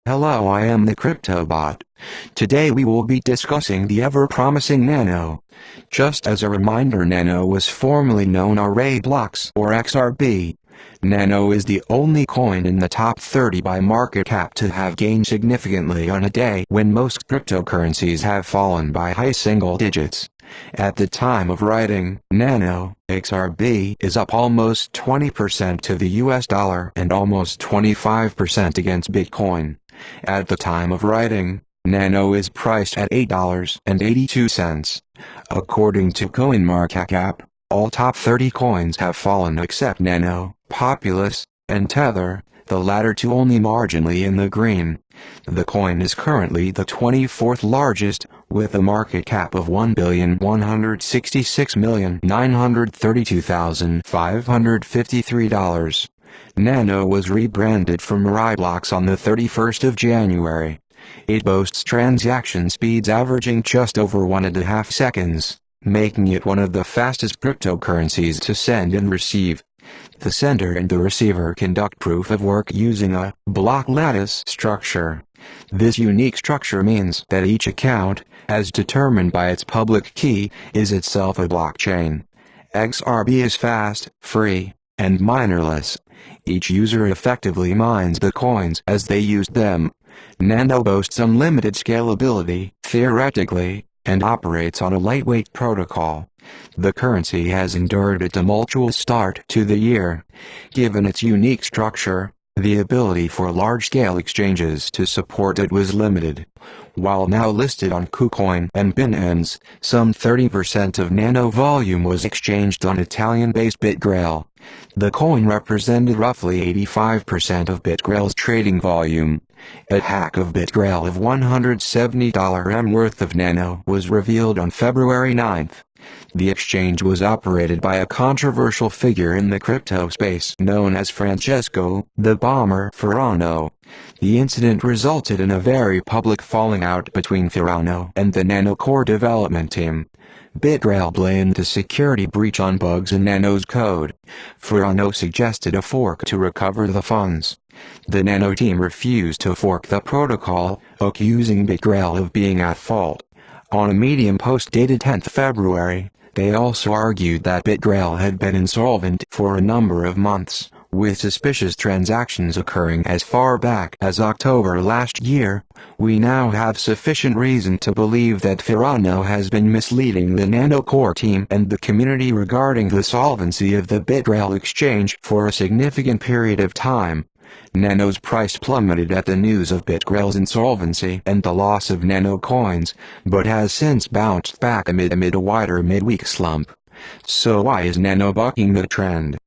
Hello, I am the CryptoBot. Today we will be discussing the ever-promising Nano. Just as a reminder, Nano was formerly known as RaiBlocks or XRB. Nano is the only coin in the top 30 by market cap to have gained significantly on a day when most cryptocurrencies have fallen by high single digits. At the time of writing, Nano, XRB, is up almost 20% to the US dollar and almost 25% against BitCoin. At the time of writing, Nano is priced at $8.82. According to coinmarketcap, all top 30 coins have fallen except Nano, Populous, and Tether, the latter two only marginally in the green. The coin is currently the 24th largest, with a market cap of $1,166,932,553. Nano was rebranded from RaiBlocks on the 31st of January. It boasts transaction speeds averaging just over 1.5 seconds, making it one of the fastest cryptocurrencies to send and receive. The sender and the receiver conduct proof of work using a block lattice structure. This unique structure means that each account, as determined by its public key, is itself a blockchain. XRB is fast, free, and minerless. Each user effectively mines the coins as they use them. Nano boasts unlimited scalability, theoretically, and operates on a lightweight protocol. The currency has endured a tumultuous start to the year. Given its unique structure, the ability for large-scale exchanges to support it was limited. While now listed on KuCoin and Binance, some 30% of Nano volume was exchanged on Italian-based BitGrail. The coin represented roughly 85% of BitGrail's trading volume. A hack of BitGrail of $170 worth of Nano was revealed on February 9. The exchange was operated by a controversial figure in the crypto space known as Francesco "the Bomber" Ferrano. The incident resulted in a very public falling out between Ferrano and the Nano core development team. BitGrail blamed the security breach on bugs in Nano's code. Ferrano suggested a fork to recover the funds. The Nano team refused to fork the protocol, accusing BitGrail of being at fault. On a Medium post dated 10 February, they also argued that BitGrail had been insolvent for a number of months, with suspicious transactions occurring as far back as October last year. We now have sufficient reason to believe that Ferrano has been misleading the Nano core team and the community regarding the solvency of the BitGrail exchange for a significant period of time. Nano's price plummeted at the news of BitGrail's insolvency and the loss of Nano coins, but has since bounced back amid a wider midweek slump. So why is Nano bucking the trend?